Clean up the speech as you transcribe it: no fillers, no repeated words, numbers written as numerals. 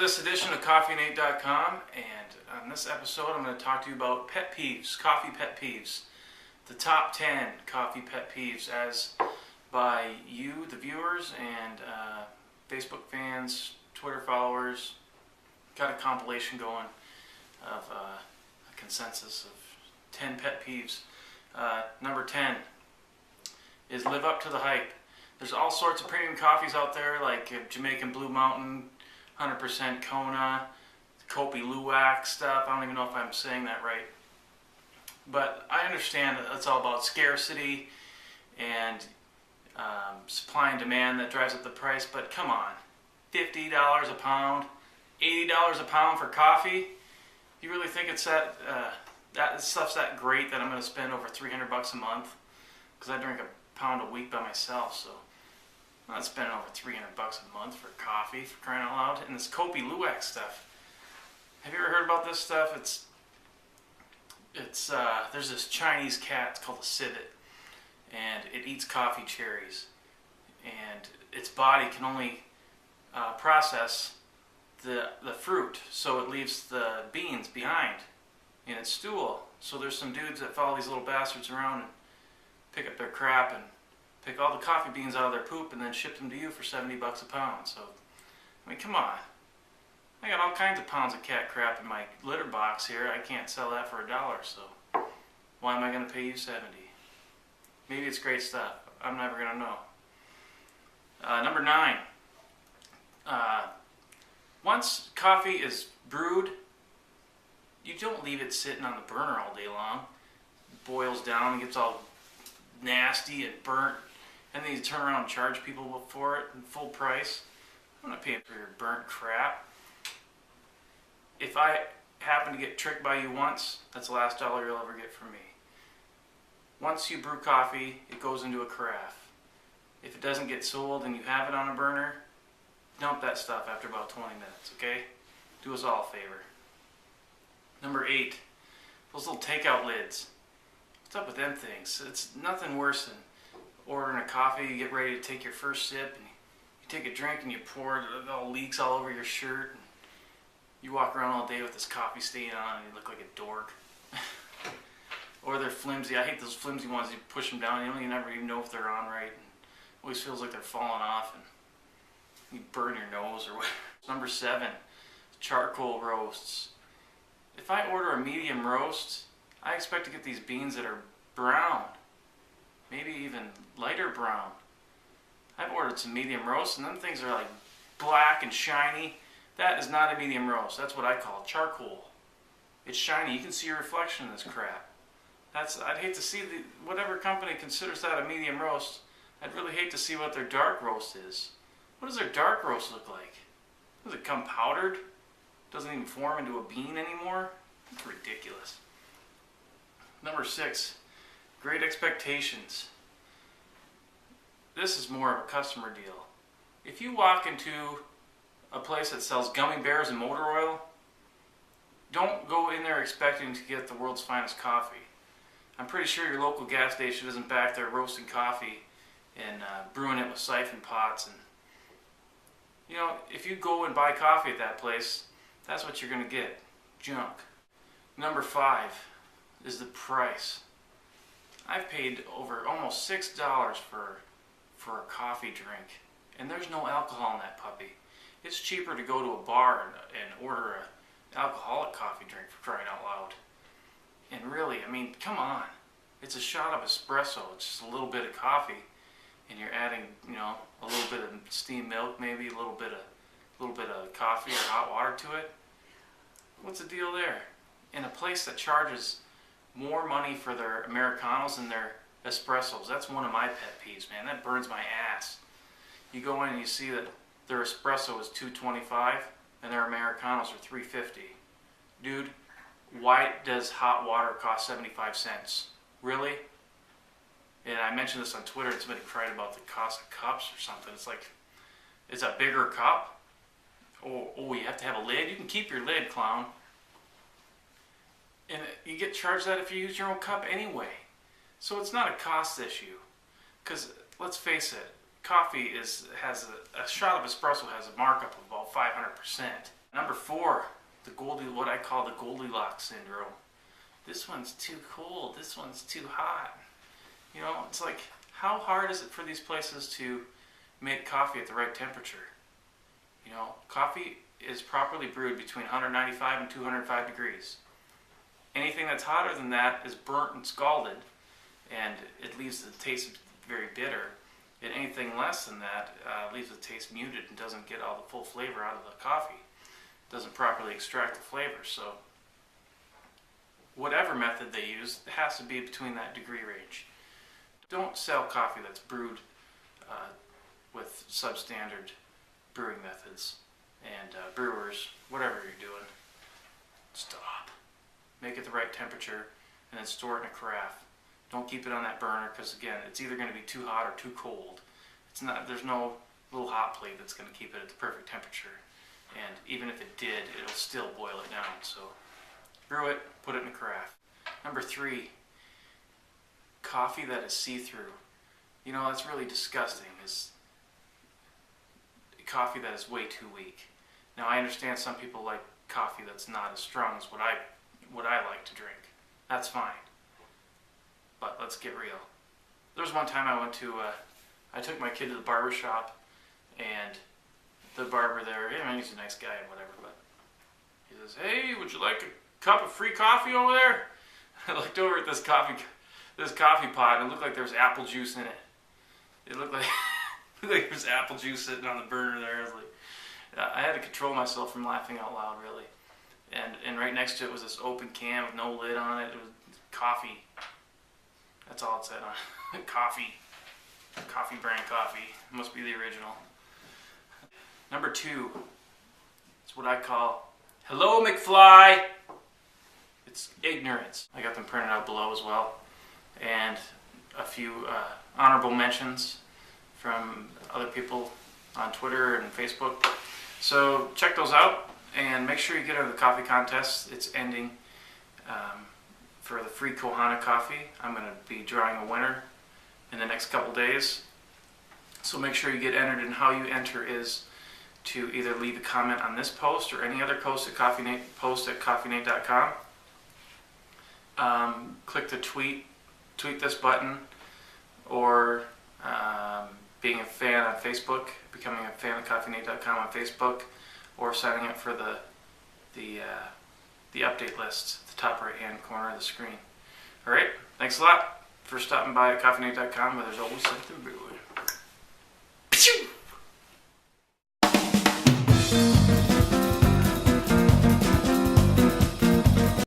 this edition of CoffeeNate.com, and on this episode I'm going to talk to you about pet peeves, coffee pet peeves. The top 10 coffee pet peeves as by you, the viewers, and Facebook fans, Twitter followers. Got a compilation going of a consensus of 10 pet peeves. Number 10 is live up to the hype. There's all sorts of premium coffees out there like Jamaican Blue Mountain, 100% Kona, Kopi Luwak stuff. I don't even know if I'm saying that right. But I understand that it's all about scarcity and supply and demand that drives up the price. But come on, $50 a pound, $80 a pound for coffee? You really think it's that stuff's that great that I'm going to spend over $300 a month? Because I drink a pound a week by myself, so I'm not spending over $300 a month for coffee, for crying out loud. And this Kopi Luwak stuff. Have you ever heard about this stuff? There's this Chinese cat, it's called a civet, and it eats coffee cherries. And its body can only process the fruit, so it leaves the beans behind in its stool. So there's some dudes that follow these little bastards around and pick up their crap and pick all the coffee beans out of their poop and then ship them to you for $70 a pound. So, I mean, come on. I got all kinds of pounds of cat crap in my litter box here. I can't sell that for $1, so why am I going to pay you $70? Maybe it's great stuff. I'm never going to know. Number 9. Once coffee is brewed, you don't leave it sitting on the burner all day long. It boils down and gets all nasty and burnt, and then you turn around and charge people for it in full price. I'm not paying for your burnt crap. If I happen to get tricked by you once, that's the last dollar you'll ever get from me. Once you brew coffee, it goes into a carafe. If it doesn't get sold and you have it on a burner, dump that stuff after about 20 minutes, okay? Do us all a favor. Number 8, those little takeout lids. What's up with them things? It's nothing worse than ordering a coffee, you get ready to take your first sip, and you take a drink and you pour it, it all leaks all over your shirt, and you walk around all day with this coffee stain on and you look like a dork. Or they're flimsy. I hate those flimsy ones. You push them down and you never even know if they're on right. And it always feels like they're falling off and you burn your nose or whatever. Number 7, charcoal roasts. If I order a medium roast, I expect to get these beans that are brown, maybe even lighter brown. I've ordered some medium roasts and them things are like black and shiny. That is not a medium roast. That's what I call charcoal. It's shiny. You can see your reflection in this crap. I'd hate to see whatever company considers that a medium roast. I'd really hate to see what their dark roast is. What does their dark roast look like? Does it come powdered? Doesn't even form into a bean anymore? It's ridiculous. Number 6, great expectations. This is more of a customer deal. If you walk into a place that sells gummy bears and motor oil, don't go in there expecting to get the world's finest coffee. I'm pretty sure your local gas station isn't back there roasting coffee and brewing it with siphon pots. And you know, if you go and buy coffee at that place, that's what you're going to get. Junk. Number 5 is the price. I've paid over almost $6 for a coffee drink, and there's no alcohol in that puppy. It's cheaper to go to a bar and order an alcoholic coffee drink, for crying out loud. And really, I mean, come on. It's a shot of espresso. It's just a little bit of coffee, and you're adding, you know, a little bit of steamed milk, maybe a little bit of coffee or hot water to it. What's the deal there? In a place that charges more money for their Americanos than their espressos, that's one of my pet peeves, man. That burns my ass. You go in and you see that their espresso is $2.25 and their Americanos are $3.50. Dude, why does hot water cost 75 cents? Really? And I mentioned this on Twitter, and somebody cried about the cost of cups or something. It's like, it's a bigger cup? Oh, you have to have a lid? You can keep your lid, clown. And you get charged that if you use your own cup anyway. So it's not a cost issue. Because, let's face it, coffee has a shot of espresso has a markup of about 500%. Number 4, what I call the Goldilocks syndrome. This one's too cold, this one's too hot. You know, it's like, how hard is it for these places to make coffee at the right temperature? You know, coffee is properly brewed between 195 and 205 degrees. Anything that's hotter than that is burnt and scalded, and it leaves the taste very bitter. And anything less than that leaves the taste muted and doesn't get all the full flavor out of the coffee. Doesn't properly extract the flavor. So whatever method they use, it has to be between that degree range. Don't sell coffee that's brewed with substandard brewing methods. And brewers, whatever you're doing, stop. Make it the right temperature and then store it in a carafe. Don't keep it on that burner because, again, it's either going to be too hot or too cold. There's no little hot plate that's going to keep it at the perfect temperature. And even if it did, it'll still boil it down. So brew it, put it in a carafe. Number 3, coffee that is see-through. You know, that's really disgusting, is coffee that is way too weak. Now, I understand some people like coffee that's not as strong as what I like to drink. That's fine. But let's get real. There was one time I went to, I took my kid to the barber shop, and the barber there, he's a nice guy and whatever, but he says, "Hey, would you like a cup of free coffee over there?" I looked over at this coffee pot, and it looked like there was apple juice in it. It looked like, there was apple juice sitting on the burner there. I was like, I had to control myself from laughing out loud, really. And right next to it was this open can with no lid on it. It was coffee. That's all it said on it. Coffee brand coffee. It must be the original. Number 2, it's what I call, "Hello, McFly." It's ignorance. I got them printed out below as well. And a few honorable mentions from other people on Twitter and Facebook. So check those out and make sure you get into the coffee contest. It's ending for the free Kohana coffee. I'm going to be drawing a winner in the next couple days. So make sure you get entered, and how you enter is to either leave a comment on this post or any other post at CoffeeNate.com. Click the tweet this button, or being a fan on Facebook, becoming a fan of CoffeeNate.com on Facebook, or signing up for the update list at the top right hand corner of the screen. Alright, thanks a lot for stopping by at CoffeeNate.com, where there's always something brewing.